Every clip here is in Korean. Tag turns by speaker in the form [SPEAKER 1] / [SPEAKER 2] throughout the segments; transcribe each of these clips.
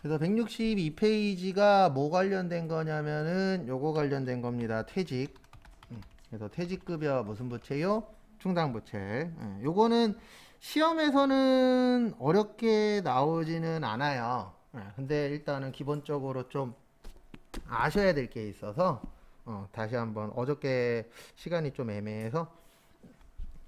[SPEAKER 1] 그래서 162페이지가 뭐 관련된 거냐면은 요거 관련된 겁니다. 퇴직. 그래서 퇴직급여 무슨 부채요? 충당부채. 요거는 시험에서는 어렵게 나오지는 않아요. 근데 일단은 기본적으로 좀 아셔야 될 게 있어서 다시 한번 어저께 시간이 좀 애매해서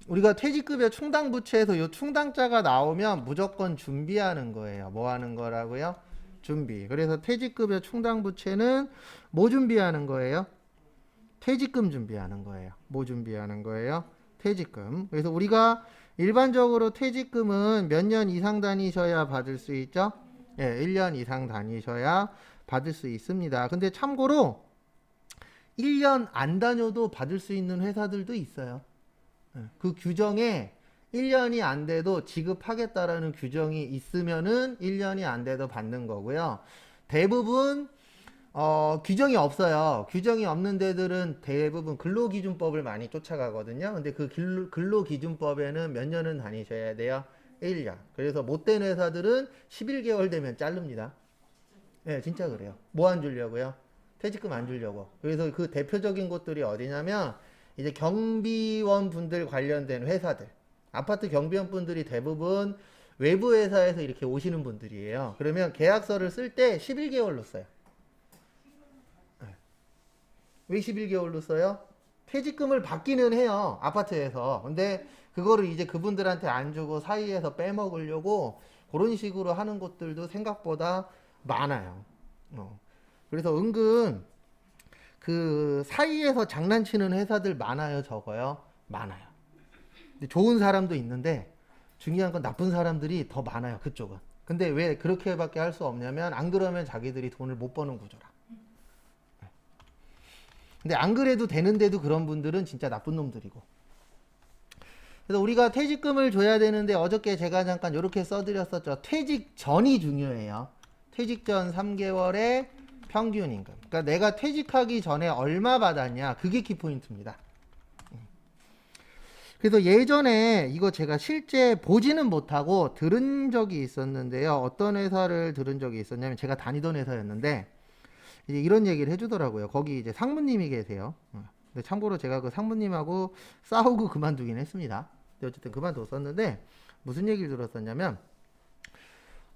[SPEAKER 1] 우리가 퇴직급여 충당부채에서 요 충당자가 나오면 무조건 준비하는 거예요. 뭐 하는 거라고요? 준비. 그래서 퇴직급여 충당부채는 뭐 준비하는 거예요? 퇴직금 준비하는 거예요. 뭐 준비하는 거예요? 퇴직금. 그래서 우리가 일반적으로 퇴직금은 몇 년 이상 다니셔야 받을 수 있죠? 예, 1년 이상 다니셔야 받을 수 있습니다. 근데 참고로 1년 안 다녀도 받을 수 있는 회사들도 있어요. 그 규정에 1년이 안 돼도 지급하겠다라는 규정이 있으면은 1년이 안 돼도 받는 거고요. 대부분 규정이 없어요. 규정이 없는 데들은 대부분 근로기준법을 많이 쫓아가거든요. 근데 그 근로기준법에는 몇 년은 다니셔야 돼요? 1년. 그래서 못된 회사들은 11개월 되면 자릅니다. 네, 진짜 그래요. 뭐 안 주려고요? 퇴직금 안 주려고. 그래서 그 대표적인 곳들이 어디냐면 이제 경비원 분들 관련된 회사들. 아파트 경비원 분들이 대부분 외부 회사에서 이렇게 오시는 분들이에요. 그러면 계약서를 쓸 때 11개월로 써요. 왜 11개월로 써요? 퇴직금을 받기는 해요. 아파트에서. 근데 그거를 이제 그분들한테 안 주고 사이에서 빼먹으려고 그런 식으로 하는 곳들도 생각보다 많아요. 그래서 은근 그 사이에서 장난치는 회사들 많아요, 적어요? 많아요. 근데 좋은 사람도 있는데 중요한 건 나쁜 사람들이 더 많아요, 그쪽은. 근데 왜 그렇게밖에 할 수 없냐면 안 그러면 자기들이 돈을 못 버는 구조라. 근데 안 그래도 되는데도 그런 분들은 진짜 나쁜 놈들이고. 그래서 우리가 퇴직금을 줘야 되는데 어저께 제가 잠깐 이렇게 써드렸었죠. 퇴직 전이 중요해요. 퇴직 전 3개월의 평균 임금. 그러니까 내가 퇴직하기 전에 얼마 받았냐. 그게 키포인트입니다. 그래서 예전에 이거 제가 실제 보지는 못하고 들은 적이 있었는데요. 어떤 회사를 들은 적이 있었냐면 제가 다니던 회사였는데 이제 이런 얘기를 해주더라고요. 거기 이제 상무님이 계세요. 근데 참고로 제가 그 상무님하고 싸우고 그만두긴 했습니다. 근데 어쨌든 그만뒀었는데 무슨 얘기를 들었었냐면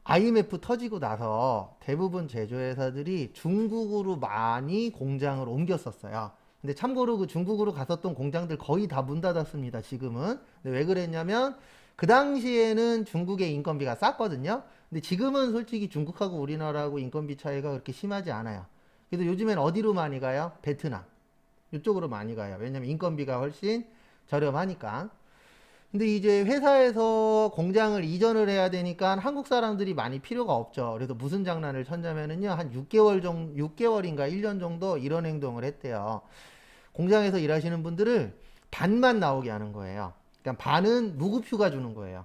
[SPEAKER 1] IMF 터지고 나서 대부분 제조회사들이 중국으로 많이 공장을 옮겼었어요. 근데 참고로 그 중국으로 갔었던 공장들 거의 다 문 닫았습니다. 지금은. 근데 왜 그랬냐면 그 당시에는 중국의 인건비가 쌌거든요. 근데 지금은 솔직히 중국하고 우리나라하고 인건비 차이가 그렇게 심하지 않아요. 그래서 요즘엔 어디로 많이 가요? 베트남. 이쪽으로 많이 가요. 왜냐면 인건비가 훨씬 저렴하니까. 근데 이제 회사에서 공장을 이전을 해야 되니까 한국 사람들이 많이 필요가 없죠. 그래서 무슨 장난을 쳤냐면은요. 한 6개월인가 1년 정도 이런 행동을 했대요. 공장에서 일하시는 분들을 반만 나오게 하는 거예요. 그러니까 반은 무급휴가 주는 거예요.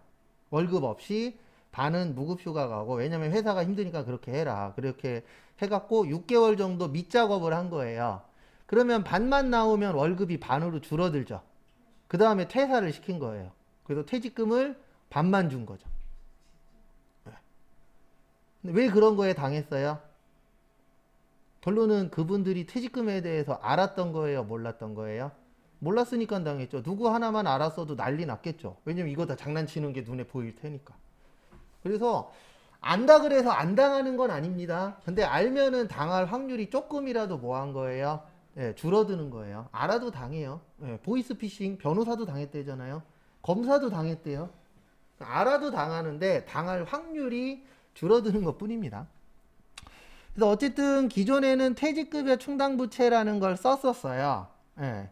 [SPEAKER 1] 월급 없이 반은 무급휴가 가고, 왜냐면 회사가 힘드니까 그렇게 해라. 그렇게 해갖고 6개월 정도 밑작업을 한 거예요. 그러면 반만 나오면 월급이 반으로 줄어들죠. 그 다음에 퇴사를 시킨 거예요. 그래서 퇴직금을 반만 준 거죠. 근데 왜 그런 거에 당했어요? 결론은 그분들이 퇴직금에 대해서 알았던 거예요? 몰랐던 거예요? 몰랐으니까 당했죠. 누구 하나만 알았어도 난리 났겠죠. 왜냐면 이거 다 장난치는 게 눈에 보일 테니까. 그래서 안다 그래서 안 당하는 건 아닙니다. 근데 알면은 당할 확률이 조금이라도 뭐 한 거예요? 예, 줄어드는 거예요. 알아도 당해요. 예, 보이스피싱 변호사도 당했대잖아요. 검사도 당했대요. 알아도 당하는데 당할 확률이 줄어드는 것 뿐입니다. 그래서 어쨌든 기존에는 퇴직급여 충당부채라는 걸 썼었어요. 예.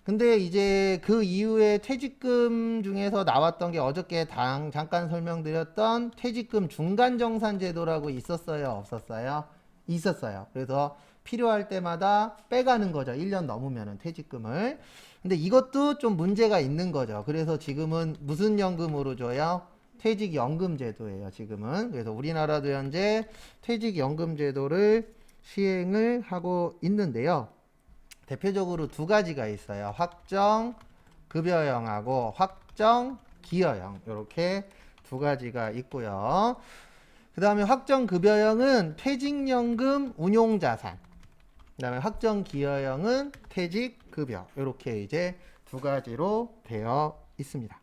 [SPEAKER 1] 근데 이제 그 이후에 퇴직금 중에서 나왔던 게 어저께 잠깐 설명드렸던 퇴직금 중간정산제도라고 있었어요? 없었어요? 있었어요. 그래서 필요할 때마다 빼가는 거죠. 1년 넘으면은 퇴직금을. 근데 이것도 좀 문제가 있는 거죠. 그래서 지금은 무슨 연금으로 줘요? 퇴직연금제도예요. 지금은. 그래서 우리나라도 현재 퇴직연금제도를 시행을 하고 있는데요. 대표적으로 두 가지가 있어요. 확정 급여형하고 확정 기여형. 이렇게 두 가지가 있고요. 그 다음에 확정급여형은 퇴직연금 운용자산. 그 다음에 확정기여형은 퇴직급여. 이렇게 이제 두 가지로 되어 있습니다.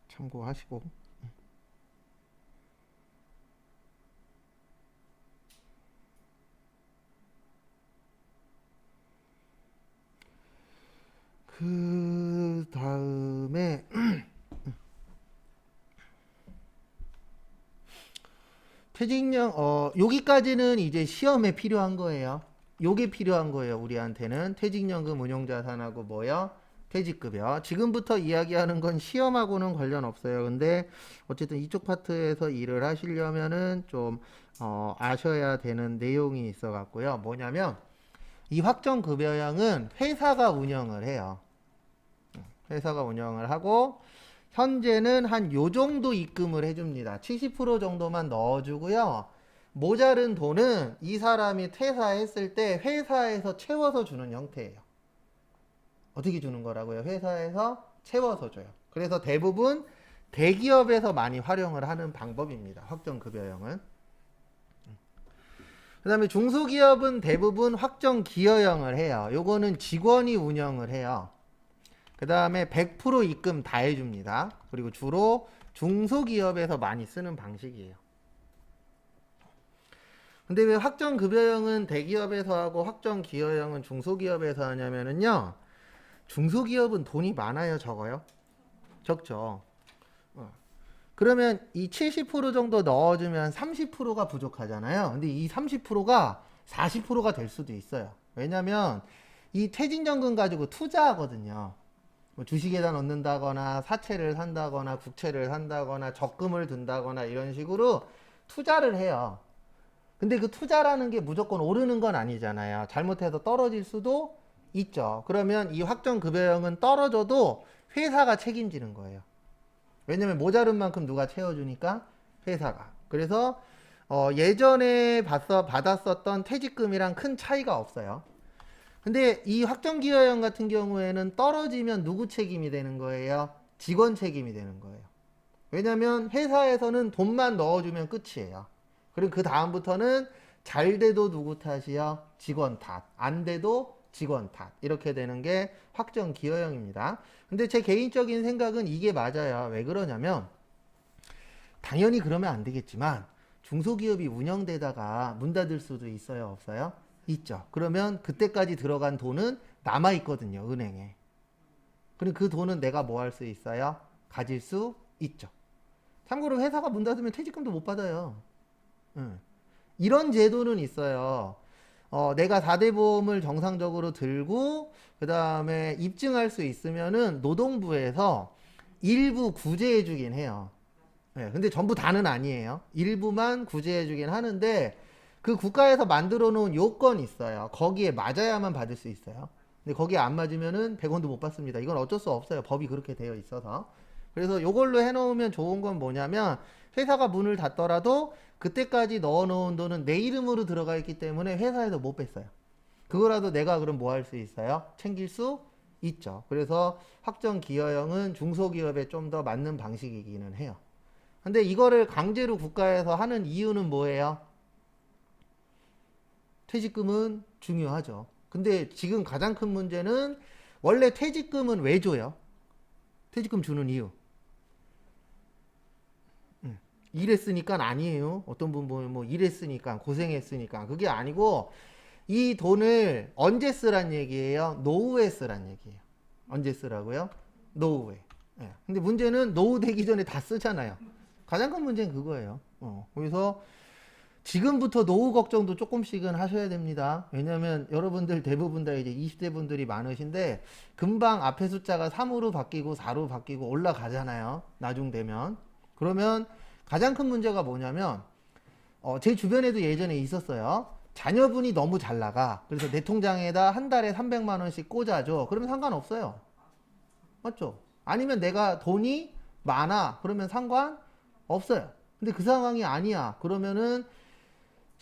[SPEAKER 1] 참고하시고. 그 다음에 퇴직연 여기까지는 이제 시험에 필요한 거예요. 요게 필요한 거예요. 우리한테는 퇴직연금 운용자산하고 뭐요? 퇴직급여. 지금부터 이야기하는 건 시험하고는 관련 없어요. 근데 어쨌든 이쪽 파트에서 일을 하시려면은 좀 아셔야 되는 내용이 있어 갖고요. 뭐냐면 이 확정급여형은 회사가 운영을 해요. 회사가 운영을 하고 현재는 한 요 정도 입금을 해줍니다. 70% 정도만 넣어주고요. 모자른 돈은 이 사람이 퇴사했을 때 회사에서 채워서 주는 형태예요. 어떻게 주는 거라고요? 회사에서 채워서 줘요. 그래서 대부분 대기업에서 많이 활용을 하는 방법입니다. 확정급여형은. 그 다음에 중소기업은 대부분 확정기여형을 해요. 요거는 직원이 운영을 해요. 그 다음에 100% 입금 다 해줍니다. 그리고 주로 중소기업에서 많이 쓰는 방식이에요. 근데 왜 확정급여형은 대기업에서 하고 확정기여형은 중소기업에서 하냐면은요, 중소기업은 돈이 많아요, 적어요? 적죠. 그러면 이 70% 정도 넣어주면 30%가 부족하잖아요. 근데 이 30%가 40%가 될 수도 있어요. 왜냐면 이 퇴직연금 가지고 투자하거든요. 뭐 주식에다 넣는다거나 사채를 산다거나 국채를 산다거나 적금을 든다거나 이런 식으로 투자를 해요. 근데 그 투자라는 게 무조건 오르는 건 아니잖아요. 잘못해서 떨어질 수도 있죠. 그러면 이 확정급여형은 떨어져도 회사가 책임지는 거예요. 왜냐면 모자른 만큼 누가 채워주니까 회사가. 그래서 예전에 받았었던 퇴직금이랑 큰 차이가 없어요. 근데 이 확정기여형 같은 경우에는 떨어지면 누구 책임이 되는 거예요? 직원 책임이 되는 거예요. 왜냐면 회사에서는 돈만 넣어주면 끝이에요. 그리고 그 다음부터는 잘 돼도 누구 탓이요? 직원 탓. 안 돼도 직원 탓. 이렇게 되는 게 확정기여형입니다. 근데 제 개인적인 생각은 이게 맞아요. 왜 그러냐면 당연히 그러면 안 되겠지만 중소기업이 운영되다가 문 닫을 수도 있어요, 없어요? 있죠. 그러면 그때까지 들어간 돈은 남아 있거든요, 은행에. 그럼 그 돈은 내가 뭐 할 수 있어요? 가질 수 있죠. 참고로 회사가 문 닫으면 퇴직금도 못 받아요. 이런 제도는 있어요. 내가 4대 보험을 정상적으로 들고 그 다음에 입증할 수 있으면은 노동부에서 일부 구제해 주긴 해요. 네, 근데 전부 다는 아니에요. 일부만 구제해 주긴 하는데 그 국가에서 만들어 놓은 요건이 있어요. 거기에 맞아야만 받을 수 있어요. 근데 거기에 안 맞으면은 100원도 못 받습니다. 이건 어쩔 수 없어요. 법이 그렇게 되어 있어서. 그래서 요걸로 해놓으면 좋은 건 뭐냐면 회사가 문을 닫더라도 그때까지 넣어놓은 돈은 내 이름으로 들어가 있기 때문에 회사에서 못 뺐어요. 그거라도 내가 그럼 뭐 할 수 있어요? 챙길 수 있죠. 그래서 확정기여형은 중소기업에 좀 더 맞는 방식이기는 해요. 근데 이거를 강제로 국가에서 하는 이유는 뭐예요? 퇴직금은 중요하죠. 근데 지금 가장 큰 문제는 원래 퇴직금은 왜 줘요? 퇴직금 주는 이유. 일했으니까 아니에요. 어떤 분 보면 뭐 일했으니까 고생했으니까 그게 아니고 이 돈을 언제 쓰란 얘기예요? 노후에 쓰란 얘기예요. 언제 쓰라고요? 노후에. 예. 근데 문제는 노후 되기 전에 다 쓰잖아요. 가장 큰 문제는 그거예요. 그래서 지금부터 노후 걱정도 조금씩은 하셔야 됩니다. 왜냐면 여러분들 대부분 다 이제 20대 분들이 많으신데 금방 앞에 숫자가 3으로 바뀌고 4로 바뀌고 올라가잖아요. 나중 되면. 그러면 가장 큰 문제가 뭐냐면 제 주변에도 예전에 있었어요. 자녀분이 너무 잘 나가. 그래서 내 통장에다 한 달에 300만 원씩 꽂아줘. 그러면 상관없어요. 맞죠? 아니면 내가 돈이 많아. 그러면 상관없어요. 근데 그 상황이 아니야. 그러면은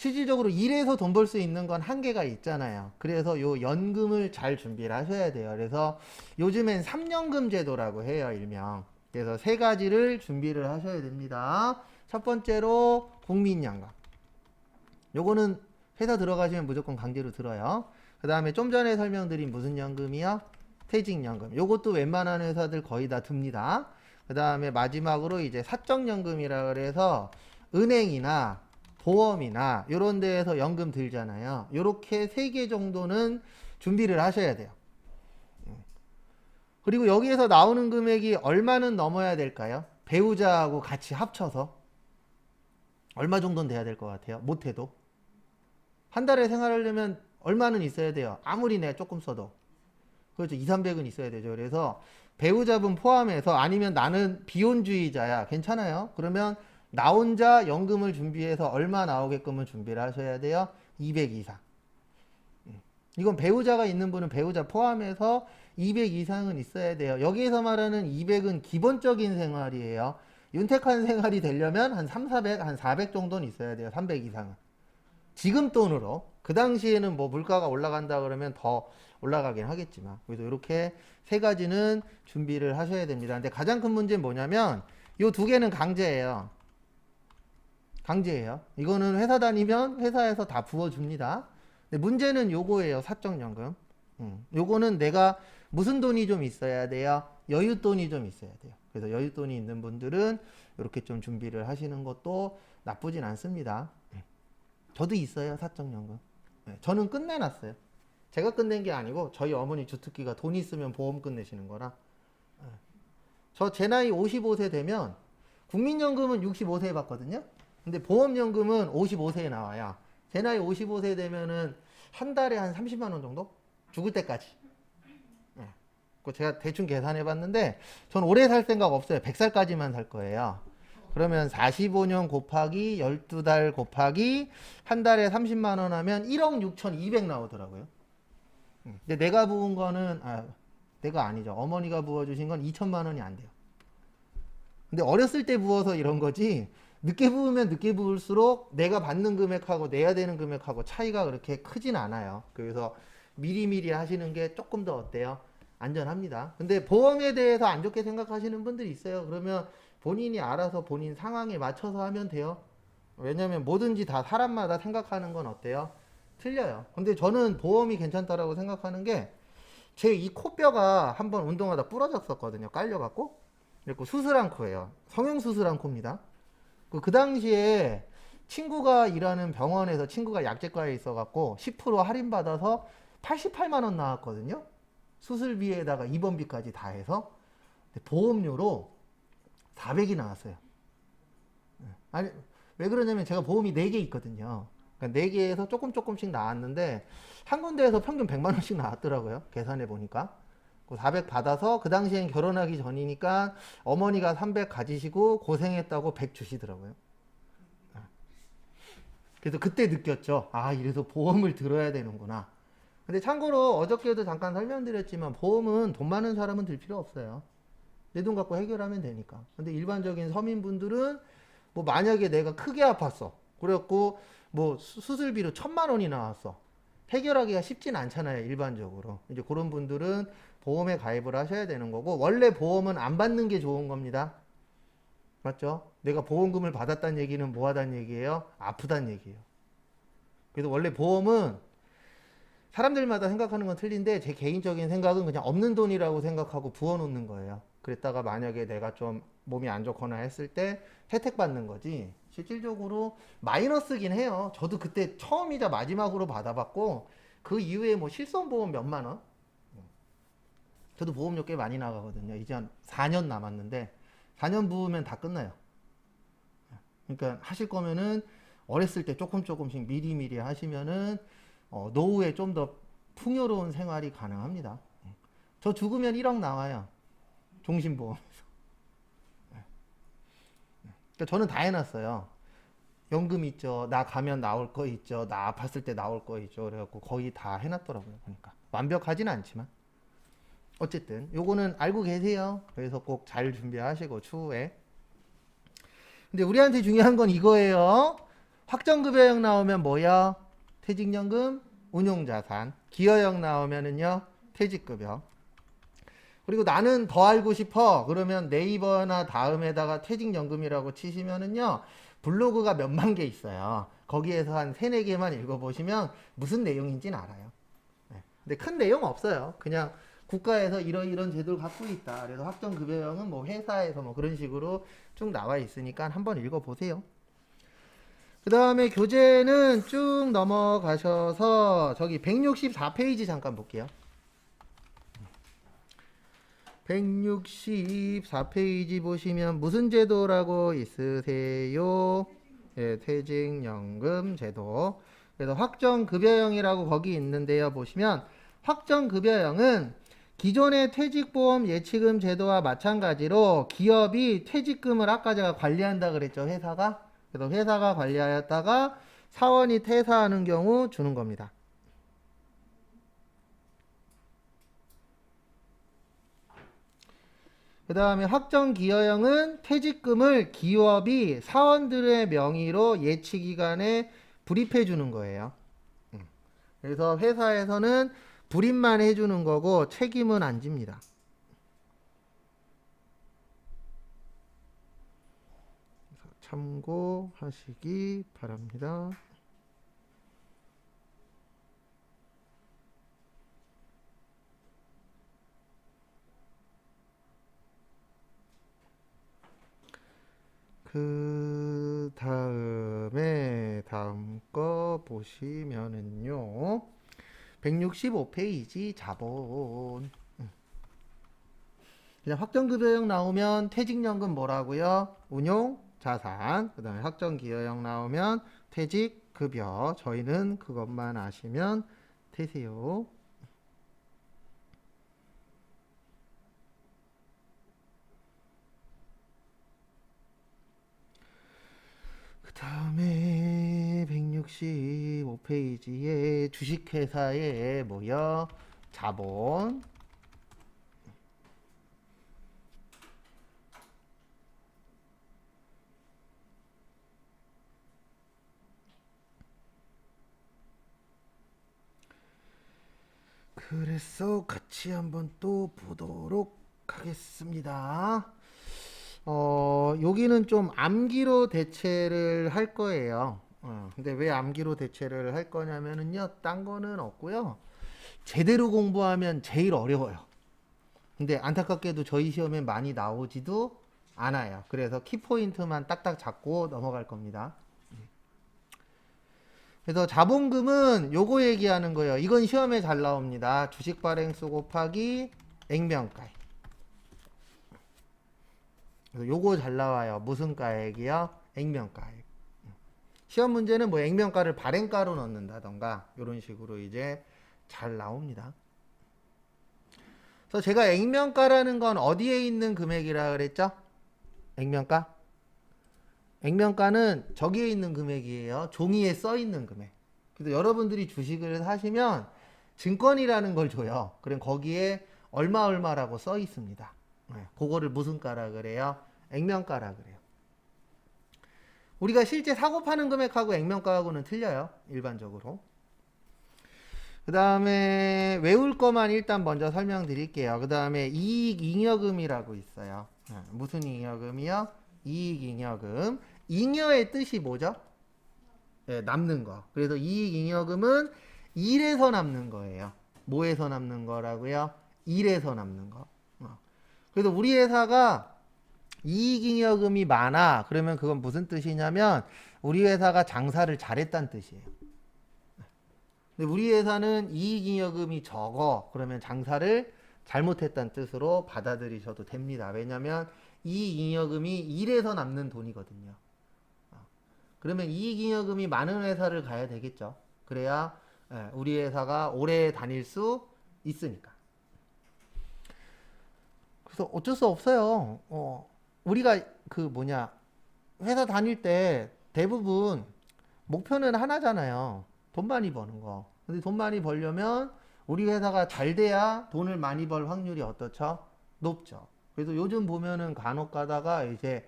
[SPEAKER 1] 실질적으로 일해서 돈 벌 수 있는 건 한계가 있잖아요. 그래서 요 연금을 잘 준비를 하셔야 돼요. 그래서 요즘엔 3연금 제도라고 해요, 일명. 그래서 세 가지를 준비를 하셔야 됩니다. 첫 번째로 국민연금. 요거는 회사 들어가시면 무조건 강제로 들어요. 그 다음에 좀 전에 설명드린 무슨 연금이요? 퇴직연금. 요것도 웬만한 회사들 거의 다 듭니다. 그 다음에 마지막으로 이제 사적연금이라 그래서 은행이나 보험이나 이런 데에서 연금 들잖아요. 요렇게 3개 정도는 준비를 하셔야 돼요. 그리고 여기에서 나오는 금액이 얼마는 넘어야 될까요? 배우자하고 같이 합쳐서 얼마 정도는 돼야 될 것 같아요? 못해도 한 달에 생활하려면 얼마는 있어야 돼요? 아무리 내가 조금 써도 그렇죠. 2, 300은 있어야 되죠. 그래서 배우자분 포함해서 아니면 나는 비혼주의자야. 괜찮아요. 그러면 나 혼자 연금을 준비해서 얼마 나오게끔은 준비를 하셔야 돼요? 200 이상. 이건 배우자가 있는 분은 배우자 포함해서 200 이상은 있어야 돼요. 여기에서 말하는 200은 기본적인 생활이에요. 윤택한 생활이 되려면 한 3, 400, 한 400 정도는 있어야 돼요. 300 이상은. 지금 돈으로. 그 당시에는 뭐 물가가 올라간다 그러면 더 올라가긴 하겠지만. 그래서 이렇게 세 가지는 준비를 하셔야 됩니다. 근데 가장 큰 문제는 뭐냐면 요 두 개는 강제예요. 강제예요. 이거는 회사 다니면 회사에서 다 부어줍니다. 근데 문제는 요거예요. 사적연금. 요거는 내가 무슨 돈이 좀 있어야 돼요? 여윳돈이 좀 있어야 돼요. 그래서 여윳돈이 있는 분들은 이렇게 좀 준비를 하시는 것도 나쁘진 않습니다. 저도 있어요. 사적연금. 저는 끝내놨어요. 제가 끝낸 게 아니고 저희 어머니 주특기가 돈 있으면 보험 끝내시는 거라. 제 나이 55세 되면 국민연금은 65세에 받거든요. 근데 보험연금은 55세에 나와요. 제 나이 55세 되면은 한 달에 한 30만 원 정도? 죽을 때까지. 제가 대충 계산해 봤는데 전 오래 살 생각 없어요. 100살까지만 살 거예요. 그러면 45년 곱하기 12달 곱하기 한 달에 30만 원 하면 1억 6,200 나오더라고요. 근데 내가 부은 거는 내가 아니죠. 어머니가 부어주신 건 2천만 원이 안 돼요. 근데 어렸을 때 부어서 이런 거지 늦게 부으면 늦게 부을수록 내가 받는 금액하고 내야 되는 금액하고 차이가 그렇게 크진 않아요. 그래서 미리미리 하시는 게 조금 더 어때요? 안전합니다. 근데 보험에 대해서 안 좋게 생각하시는 분들이 있어요. 그러면 본인이 알아서 본인 상황에 맞춰서 하면 돼요. 왜냐면 뭐든지 다 사람마다 생각하는 건 어때요? 틀려요. 근데 저는 보험이 괜찮다라고 생각하는 게 제 이 코뼈가 한번 운동하다 부러졌었거든요. 깔려갖고. 그리고 수술한 코예요. 성형수술한 코입니다. 그 당시에 친구가 일하는 병원에서 친구가 약제과에 있어갖고 10% 할인받아서 88만 원 나왔거든요. 수술비에다가 입원비까지 다 해서. 보험료로 400이 나왔어요. 아니, 왜 그러냐면 제가 보험이 4개 있거든요. 그러니까 4개에서 조금씩 나왔는데 한 군데에서 평균 100만 원씩 나왔더라고요. 계산해 보니까. 400 받아서 그 당시엔 결혼하기 전이니까 어머니가 300 가지시고 고생했다고 100 주시더라고요. 그래서 그때 느꼈죠. 이래서 보험을 들어야 되는구나. 근데 참고로 어저께도 잠깐 설명드렸지만 보험은 돈 많은 사람은 들 필요 없어요. 내 돈 갖고 해결하면 되니까. 근데 일반적인 서민분들은 뭐 만약에 내가 크게 아팠어. 그래갖고 뭐 수술비로 1,000만 원이 나왔어. 해결하기가 쉽진 않잖아요. 일반적으로. 이제 그런 분들은 보험에 가입을 하셔야 되는 거고 원래 보험은 안 받는 게 좋은 겁니다. 맞죠? 내가 보험금을 받았다는 얘기는 뭐 하다는 얘기예요? 아프다는 얘기예요. 그래서 원래 보험은 사람들마다 생각하는 건 틀린데 제 개인적인 생각은 그냥 없는 돈이라고 생각하고 부어놓는 거예요. 그랬다가 만약에 내가 좀 몸이 안 좋거나 했을 때 혜택 받는 거지 실질적으로 마이너스긴 해요. 저도 그때 처음이자 마지막으로 받아봤고 그 이후에 뭐 실손보험 몇만 원? 저도 보험료 꽤 많이 나가거든요. 이제 한 4년 남았는데 4년 부으면 다 끝나요. 그러니까 하실 거면은 어렸을 때 조금씩 미리미리 하시면은 노후에 좀 더 풍요로운 생활이 가능합니다. 저 죽으면 1억 나와요. 종신보험에서. 그러니까 저는 다 해놨어요. 연금 있죠. 나 가면 나올 거 있죠. 나 아팠을 때 나올 거 있죠. 그래갖고 거의 다 해놨더라고요. 그러니까 완벽하진 않지만 어쨌든 요거는 알고 계세요. 그래서 꼭 잘 준비하시고 추후에. 근데 우리한테 중요한 건 이거예요. 확정급여형 나오면 뭐야? 퇴직연금, 운용자산. 기여형 나오면은요, 퇴직급여. 그리고 나는 더 알고 싶어. 그러면 네이버나 다음에다가 퇴직연금이라고 치시면은요, 블로그가 몇만 개 있어요. 거기에서 한 3, 4개만 읽어보시면 무슨 내용인지는 알아요. 네. 근데 큰 내용 없어요. 그냥 국가에서 이런 제도를 갖고 있다. 그래서 확정급여형은 뭐 회사에서 뭐 그런 식으로 쭉 나와 있으니까 한번 읽어보세요. 그 다음에 교재는 쭉 넘어가셔서 저기 164페이지 잠깐 볼게요. 164페이지 보시면 무슨 제도라고 있으세요? 예, 퇴직연금 제도. 그래서 확정급여형이라고 거기 있는데요. 보시면 확정급여형은 기존의 퇴직보험 예치금 제도와 마찬가지로 기업이 퇴직금을 아까 제가 관리한다 그랬죠. 회사가. 그래서 회사가 관리하였다가 사원이 퇴사하는 경우 주는 겁니다. 그 다음에 확정기여형은 퇴직금을 기업이 사원들의 명의로 예치기간에 불입해 주는 거예요. 그래서 회사에서는 불입만 해주는 거고 책임은 안 집니다. 참고하시기 바랍니다. 그 다음에 다음 거 보시면은요, 165페이지 자본. 그냥 확정급여형 나오면 퇴직연금 뭐라고요? 운용 자산. 그 다음에 확정기여형 나오면 퇴직급여. 저희는 그것만 아시면 되세요. 그 다음에 165페이지에 주식회사에 뭐요? 자본. 그래서 같이 한번 또 보도록 하겠습니다. 여기는 좀 암기로 대체를 할 거예요. 근데 왜 암기로 대체를 할 거냐면은요, 딴 거는 없고요. 제대로 공부하면 제일 어려워요. 근데 안타깝게도 저희 시험에 많이 나오지도 않아요. 그래서 키포인트만 딱딱 잡고 넘어갈 겁니다. 그래서 자본금은 요거 얘기하는 거예요. 이건 시험에 잘 나옵니다. 주식 발행수 곱하기 액면가액. 그래서 요거 잘 나와요. 무슨 가액이요? 액면가액. 시험 문제는 뭐 액면가를 발행가로 넣는다던가 이런 식으로 이제 잘 나옵니다. 그래서 제가 액면가라는 건 어디에 있는 금액이라 그랬죠? 액면가? 액면가는 저기에 있는 금액이에요. 종이에 써 있는 금액. 그래서 여러분들이 주식을 사시면 증권이라는 걸 줘요. 그럼 거기에 얼마라고 써 있습니다. 그거를 무슨 가라 그래요? 액면가라 그래요. 우리가 실제 사고 파는 금액하고 액면가하고는 틀려요. 일반적으로. 그 다음에 외울 거만 일단 먼저 설명드릴게요. 그 다음에 이익잉여금이라고 있어요. 무슨 잉여금이요? 이익잉여금. 잉여의 뜻이 뭐죠? 네, 남는 거. 그래서 이익잉여금은 일에서 남는 거예요. 뭐에서 남는 거라고요? 일에서 남는 거. 그래서 우리 회사가 이익잉여금이 많아. 그러면 그건 무슨 뜻이냐면 우리 회사가 장사를 잘했다는 뜻이에요. 근데 우리 회사는 이익잉여금이 적어. 그러면 장사를 잘못했다는 뜻으로 받아들이셔도 됩니다. 왜냐하면 이익잉여금이 일에서 남는 돈이거든요. 그러면 이익잉여금이 많은 회사를 가야 되겠죠. 그래야 우리 회사가 오래 다닐 수 있으니까. 그래서 어쩔 수 없어요. 우리가 회사 다닐 때 대부분 목표는 하나잖아요. 돈 많이 버는 거. 근데 돈 많이 벌려면 우리 회사가 잘 돼야 돈을 많이 벌 확률이 어떻죠? 높죠. 그래서 요즘 보면은 간혹 가다가 이제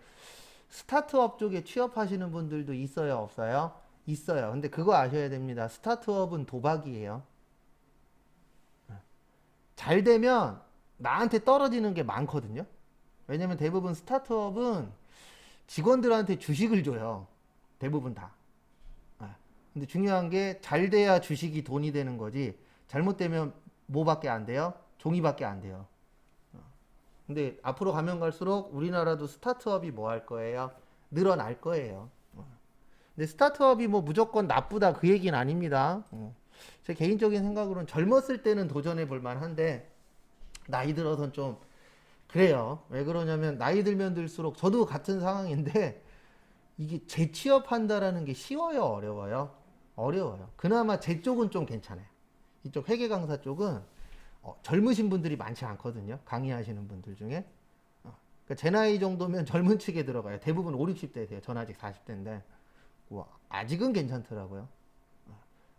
[SPEAKER 1] 스타트업 쪽에 취업하시는 분들도 있어요, 없어요? 있어요. 근데 그거 아셔야 됩니다. 스타트업은 도박이에요. 잘 되면 나한테 떨어지는 게 많거든요. 왜냐면 대부분 스타트업은 직원들한테 주식을 줘요. 대부분 다. 근데 중요한 게 잘 돼야 주식이 돈이 되는 거지. 잘못되면 뭐밖에 안 돼요? 종이밖에 안 돼요. 근데 앞으로 가면 갈수록 우리나라도 스타트업이 뭐 할 거예요? 늘어날 거예요. 근데 스타트업이 뭐 무조건 나쁘다 그 얘기는 아닙니다. 제 개인적인 생각으로는 젊었을 때는 도전해 볼 만한데 나이 들어선 좀 그래요. 왜 그러냐면 나이 들면 들수록 저도 같은 상황인데 이게 재취업한다라는 게 쉬워요, 어려워요? 어려워요. 그나마 제 쪽은 좀 괜찮아요. 이쪽 회계 강사 쪽은 젊으신 분들이 많지 않거든요. 강의하시는 분들 중에. 그러니까 제 나이 정도면 젊은 축에 들어가요. 대부분 5, 60대세요. 전 아직 40대인데. 아직은 괜찮더라고요.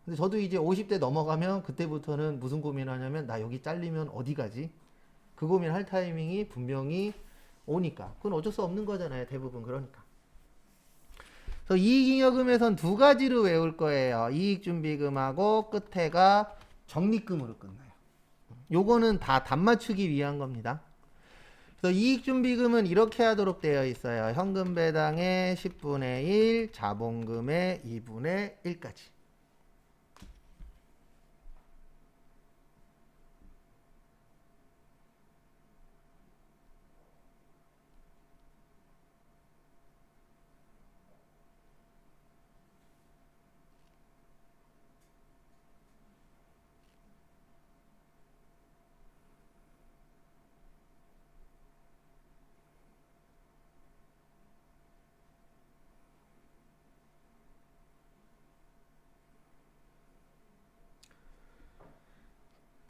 [SPEAKER 1] 근데 저도 이제 50대 넘어가면 그때부터는 무슨 고민하냐면 나 여기 잘리면 어디 가지? 그 고민할 타이밍이 분명히 오니까. 그건 어쩔 수 없는 거잖아요. 대부분 그러니까. 그래서 이익잉여금에선 두 가지로 외울 거예요. 이익준비금하고 끝에가 적립금으로 끝나요. 요거는 다 답맞추기 위한 겁니다. 그래서 이익준비금은 이렇게 하도록 되어 있어요. 현금 배당의 10분의 1, 자본금의 2분의 1까지.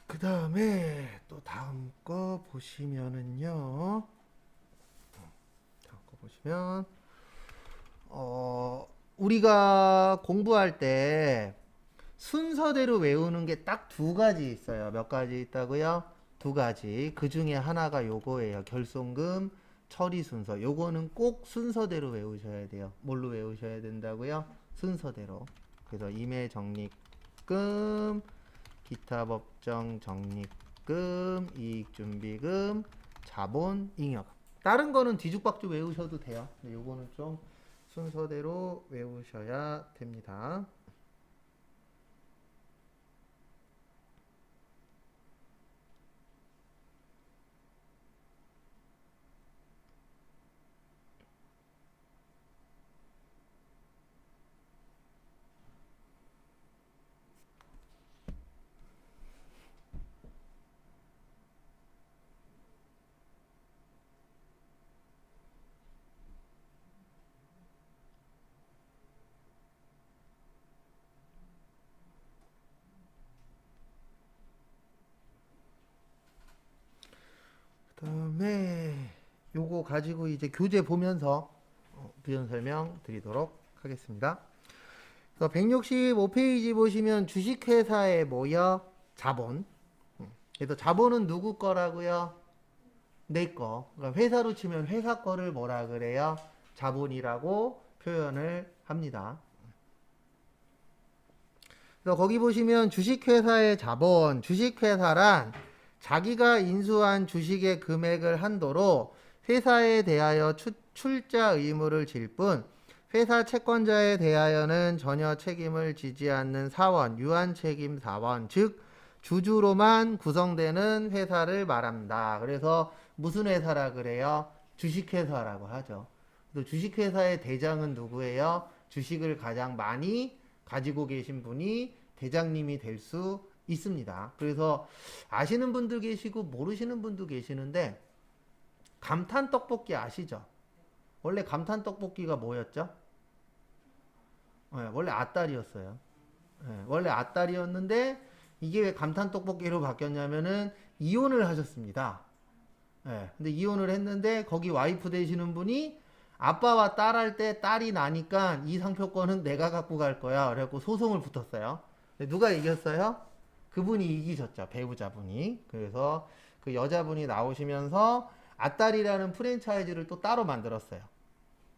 [SPEAKER 1] 그 다음에 또 다음 거 보시면은요. 다음 거 보시면 우리가 공부할 때 순서대로 외우는 게 딱 두 가지 있어요. 몇 가지 있다고요? 두 가지. 그 중에 하나가 요거예요. 결손금 처리 순서. 요거는 꼭 순서대로 외우셔야 돼요. 뭘로 외우셔야 된다고요? 순서대로. 그래서 임해 적립금, 기타 법정 적립금, 이익준비금, 자본, 잉여금. 다른 거는 뒤죽박죽 외우셔도 돼요. 근데 요거는 좀 순서대로 외우셔야 됩니다. 그다음에 요거 가지고 이제 교재 보면서 부연 설명 드리도록 하겠습니다. 그래서 165페이지 보시면 주식회사에 모여 자본. 그래서 자본은 누구 거라고요? 내 거. 그러니까 회사로 치면 회사 거를 뭐라 그래요? 자본이라고 표현을 합니다. 그래서 거기 보시면 주식회사의 자본, 주식회사란 자기가 인수한 주식의 금액을 한도로 회사에 대하여 출자 의무를 질 뿐 회사 채권자에 대하여는 전혀 책임을 지지 않는 사원, 유한책임 사원, 즉 주주로만 구성되는 회사를 말합니다. 그래서 무슨 회사라 그래요? 주식회사라고 하죠. 또 주식회사의 대장은 누구예요? 주식을 가장 많이 가지고 계신 분이 대장님이 될 수 있습니다. 그래서 아시는 분들 계시고 모르시는 분도 계시는데 감탄 떡볶이 아시죠? 원래 감탄 떡볶이가 뭐였죠? 네, 원래 앗다리였어요. 네, 원래 앗다리였는데 이게 왜 감탄 떡볶이로 바뀌었냐면은 이혼을 하셨습니다. 네, 근데 이혼을 했는데 거기 와이프 되시는 분이 아빠와 딸 할 때 딸이 나니까 이 상표권은 내가 갖고 갈 거야. 그래갖고 소송을 붙었어요. 누가 이겼어요? 그분이 이기셨죠. 배우자분이. 그래서 그 여자분이 나오시면서 앗다리라는 프랜차이즈를 또 따로 만들었어요.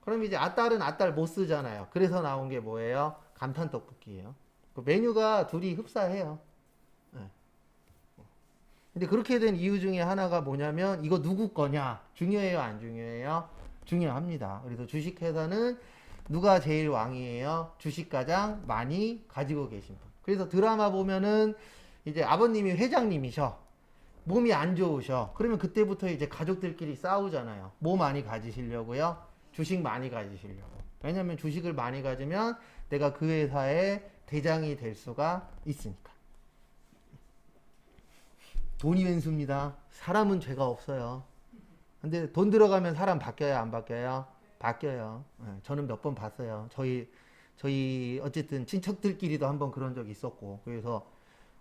[SPEAKER 1] 그럼 이제 아딸은 아딸 못 쓰잖아요. 그래서 나온 게 뭐예요? 감탄 떡볶이예요. 그 메뉴가 둘이 흡사해요. 예. 근데 그렇게 된 이유 중에 하나가 뭐냐면 이거 누구 거냐? 중요해요, 안 중요해요? 중요합니다. 그래서 주식회사는 누가 제일 왕이에요? 주식 가장 많이 가지고 계신 분. 그래서 드라마 보면은 이제 아버님이 회장님이셔. 몸이 안 좋으셔. 그러면 그때부터 이제 가족들끼리 싸우잖아요. 뭐 많이 가지시려고요? 주식 많이 가지시려고. 왜냐면 주식을 많이 가지면 내가 그 회사의 대장이 될 수가 있으니까. 돈이 왼수입니다. 사람은 죄가 없어요. 근데 돈 들어가면 사람 바뀌어요, 안 바뀌어요? 바뀌어요. 예, 저는 몇 번 봤어요. 저희 어쨌든 친척들끼리도 한번 그런 적이 있었고. 그래서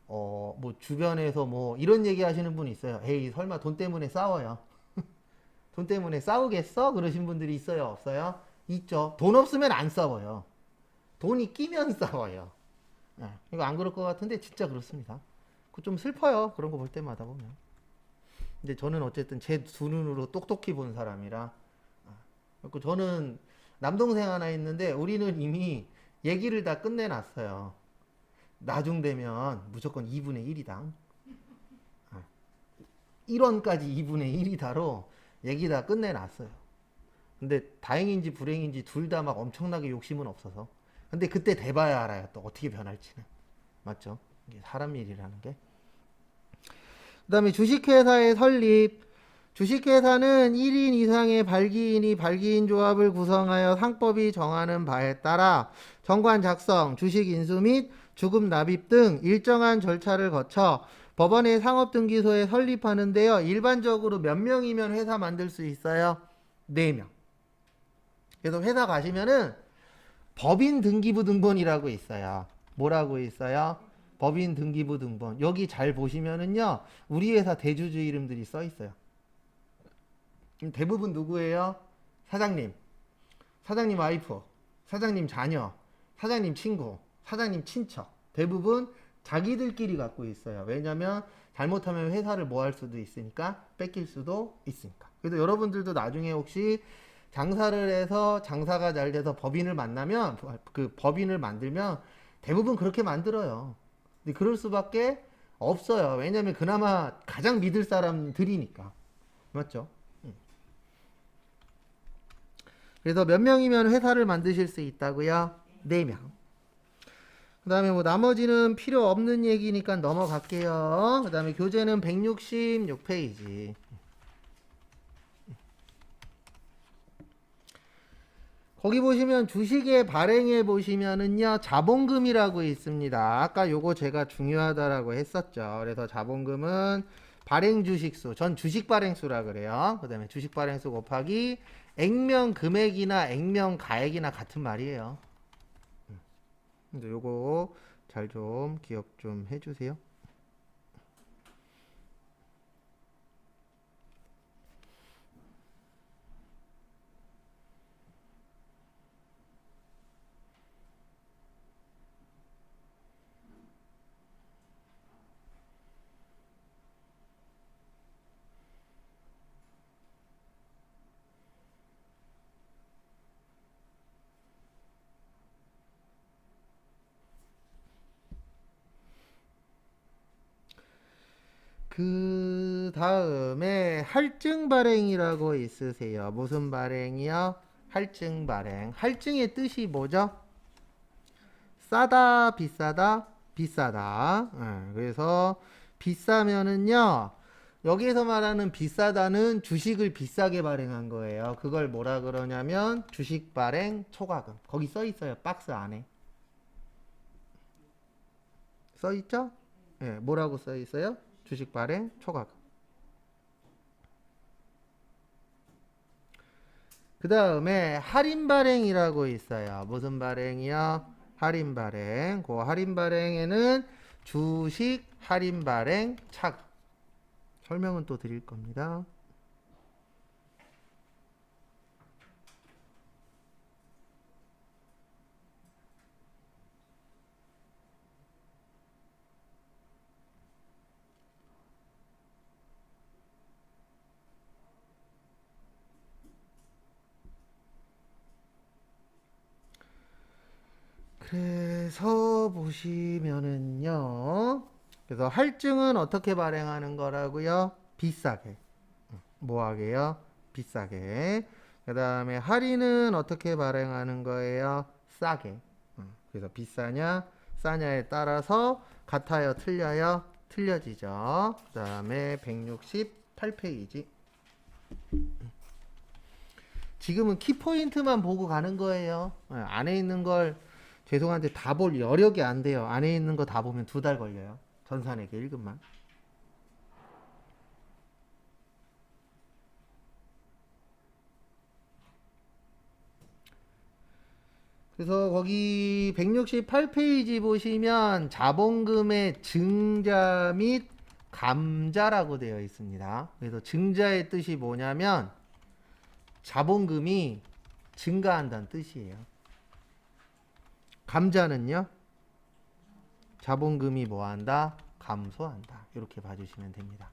[SPEAKER 1] 뭐 주변에서 뭐 이런 얘기 하시는 분이 있어요. 에이, 설마 돈 때문에 싸워요. 돈 때문에 싸우겠어? 그러신 분들이 있어요, 없어요? 있죠. 돈 없으면 안 싸워요. 돈이 끼면 싸워요. 예, 이거 안 그럴 것 같은데 진짜 그렇습니다. 그 좀 슬퍼요. 그런 거 볼 때마다 보면. 근데 저는 어쨌든 제 두 눈으로 똑똑히 본 사람이라. 그래서 저는 남동생 하나 있는데 우리는 이미 얘기를 다 끝내놨어요. 나중 되면 무조건 2분의 1이다. 1원까지 2분의 1이다로 얘기 다 끝내놨어요. 근데 다행인지 불행인지 둘 다 막 엄청나게 욕심은 없어서. 근데 그때 돼봐야 알아요. 또 어떻게 변할지는. 맞죠? 이게 사람 일이라는 게. 그 다음에 주식회사의 설립. 주식회사는 1인 이상의 발기인이 발기인 조합을 구성하여 상법이 정하는 바에 따라 정관 작성, 주식 인수 및 주금 납입 등 일정한 절차를 거쳐 법원의 상업등기소에 설립하는데요. 일반적으로 몇 명이면 회사 만들 수 있어요? 4명. 그래서 회사 가시면은 법인 등기부 등본이라고 있어요. 뭐라고 있어요? 법인 등기부 등본. 여기 잘 보시면은요. 우리 회사 대주주 이름들이 써 있어요. 대부분 누구예요? 사장님, 사장님 와이프, 사장님 자녀, 사장님 친구, 사장님 친척. 대부분 자기들끼리 갖고 있어요. 왜냐면 잘못하면 회사를 뭐 할 수도 있으니까 뺏길 수도 있으니까. 그래서 여러분들도 나중에 혹시 장사를 해서 장사가 잘 돼서 법인을 만나면 그 법인을 만들면 대부분 그렇게 만들어요. 근데 그럴 수밖에 없어요. 왜냐면 그나마 가장 믿을 사람들이니까. 맞죠? 그래서 몇 명이면 회사를 만드실 수 있다고요? 4명. 그 다음에 뭐 나머지는 필요 없는 얘기니까 넘어갈게요. 그 다음에 교재는 166페이지. 거기 보시면 주식의 발행에 보시면은요, 자본금이라고 있습니다. 아까 요거 제가 중요하다라고 했었죠. 그래서 자본금은 발행 주식수, 전 주식 발행수라 그래요. 그 다음에 주식 발행수 곱하기 액면 금액이나 액면 가액이나 같은 말이에요. 근데 요거 잘 좀 기억 좀 해주세요. 그 다음에 할증 발행이라고 있으세요. 무슨 발행이요? 할증 발행. 할증의 뜻이 뭐죠? 싸다, 비싸다, 비싸다. 그래서 비싸면은요. 여기에서 말하는 비싸다는 주식을 비싸게 발행한 거예요. 그걸 뭐라 그러냐면 주식 발행 초과금. 거기 써 있어요. 박스 안에. 써 있죠? 예, 뭐라고 써 있어요? 주식 발행 초과금. 그 다음에 할인 발행이라고 있어요. 무슨 발행이요? 할인 발행. 그 할인 발행에는 주식 할인 발행 차금. 설명은 또 드릴 겁니다. 그래서 보시면은요. 그래서 할증은 어떻게 발행하는 거라고요? 비싸게. 뭐하게요? 비싸게. 그 다음에 할인은 어떻게 발행하는 거예요? 싸게. 그래서 비싸냐, 싸냐에 따라서 같아요, 틀려요? 틀려지죠. 그 다음에 168페이지. 지금은 키포인트만 보고 가는 거예요. 안에 있는 걸 죄송한데 다 볼 여력이 안 돼요. 안에 있는 거 다 보면 2달 걸려요. 전산회계 1급만. 그래서 거기 168페이지 보시면 자본금의 증자 및 감자라고 되어 있습니다. 그래서 증자의 뜻이 뭐냐면 자본금이 증가한다는 뜻이에요. 감자는요? 자본금이 뭐한다? 감소한다. 이렇게 봐주시면 됩니다.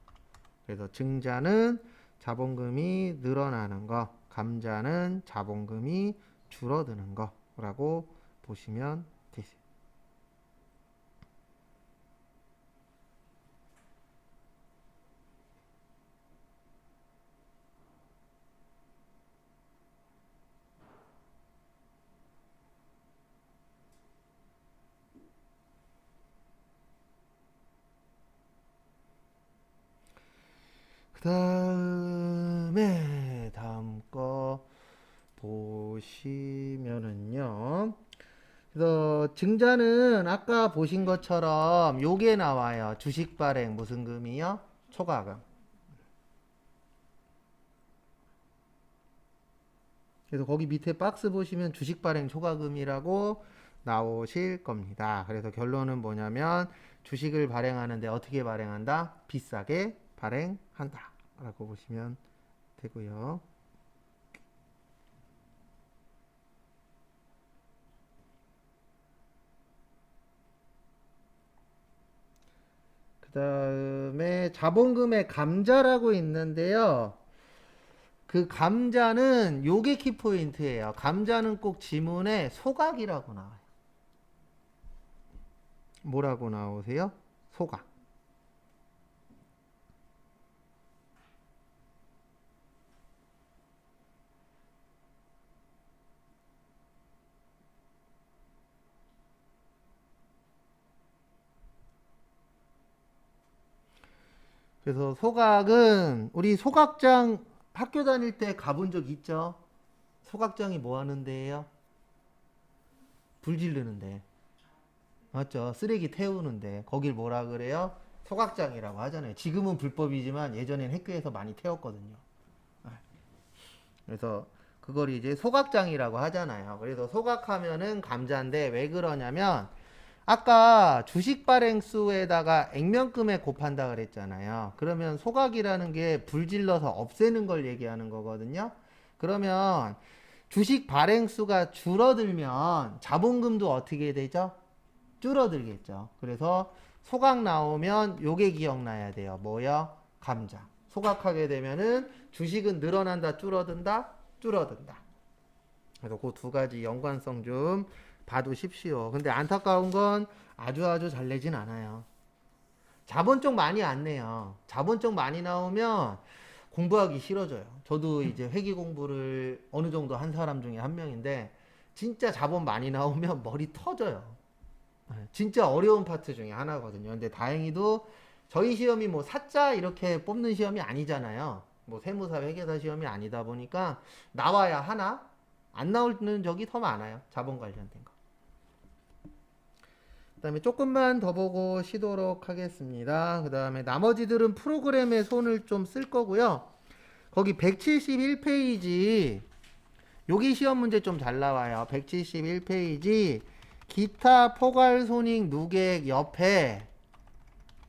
[SPEAKER 1] 그래서 증자는 자본금이 늘어나는 거, 감자는 자본금이 줄어드는 거라고 보시면 되세요. 그 다음에 다음 거 보시면은요. 그래서 증자는 아까 보신 것처럼 요게 나와요. 주식 발행 무슨 금이요? 초과금. 그래서 거기 밑에 박스 보시면 주식 발행 초과금이라고 나오실 겁니다. 그래서 결론은 뭐냐면 주식을 발행하는데 어떻게 발행한다? 비싸게 발행한다. 라고 보시면 되고요. 그 다음에 자본금의 감자라고 있는데요. 그 감자는 요게 키포인트예요. 감자는 꼭 지문에 소각이라고 나와요. 뭐라고 나오세요? 소각. 그래서 소각은 우리 소각장 학교 다닐 때 가본 적 있죠? 소각장이 뭐 하는데요? 불 지르는데. 맞죠? 쓰레기 태우는데. 거길 뭐라 그래요? 소각장이라고 하잖아요. 지금은 불법이지만 예전엔 학교에서 많이 태웠거든요. 그래서 그걸 이제 소각장이라고 하잖아요. 그래서 소각하면은 감자인데 왜 그러냐면 아까 주식 발행수에다가 액면금에 곱한다 그랬잖아요. 그러면 소각이라는 게 불질러서 없애는 걸 얘기하는 거거든요. 그러면 주식 발행수가 줄어들면 자본금도 어떻게 되죠? 줄어들겠죠. 그래서 소각 나오면 요게 기억나야 돼요. 뭐요? 감자. 소각하게 되면은 주식은 늘어난다, 줄어든다, 줄어든다. 그래서 그 2가지 연관성 좀 봐두십시오. 근데 안타까운 건 아주 잘 내진 않아요. 자본 쪽 많이 안 내요. 자본 쪽 많이 나오면 공부하기 싫어져요. 저도 이제 회계 공부를 어느 정도 한 사람 중에 한 명인데 진짜 자본 많이 나오면 머리 터져요. 진짜 어려운 파트 중에 하나거든요. 근데 다행히도 저희 시험이 뭐 사자 이렇게 뽑는 시험이 아니잖아요. 뭐 세무사 회계사 시험이 아니다 보니까 나와야 하나 안 나오는 적이 더 많아요. 자본 관련된 거. 그 다음에 조금만 더 보고 쉬도록 하겠습니다. 그 다음에 나머지들은 프로그램에 손을 좀 쓸 거고요. 거기 171페이지 여기 시험 문제 좀 잘 나와요. 171페이지 기타 포괄 손익 누계 옆에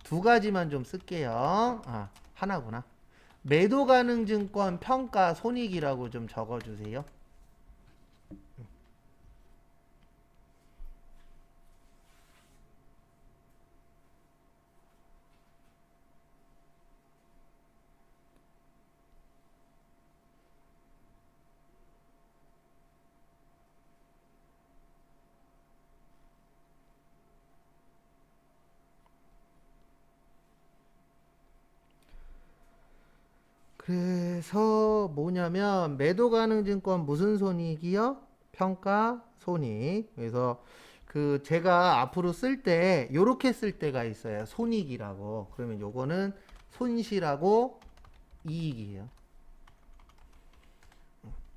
[SPEAKER 1] 2가지만 좀 쓸게요. 하나구나. 매도 가능 증권 평가 손익이라고 좀 적어주세요. 그래서 뭐냐면 매도 가능 증권 무슨 손익이요? 평가 손익. 그래서 그 제가 앞으로 쓸 때 요렇게 쓸 때가 있어요. 손익이라고. 그러면 요거는 손실하고 이익이에요.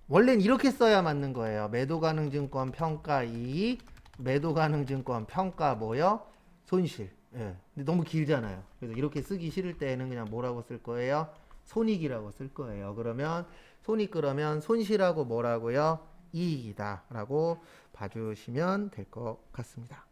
[SPEAKER 1] 원래는 이렇게 써야 맞는 거예요. 매도 가능 증권 평가 이익, 매도 가능 증권 평가 뭐요? 손실. 예. 근데 너무 길잖아요. 그래서 이렇게 쓰기 싫을 때는 그냥 뭐라고 쓸 거예요? 손익이라고 쓸 거예요. 그러면 손익 그러면 손실하고 뭐라고요? 이익이다라고 봐주시면 될 것 같습니다.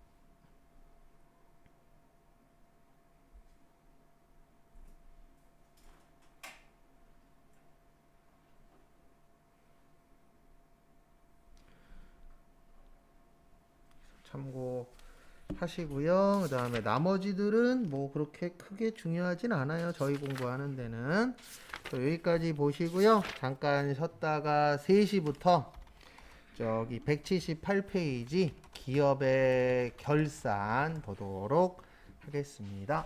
[SPEAKER 1] 참고하시고요. 그 다음에 나머지들은 뭐 그렇게 크게 중요하진 않아요. 저희 공부하는 데는. 여기까지 보시고요. 잠깐 쉬었다가 3시부터 저기 178페이지 기업의 결산 보도록 하겠습니다.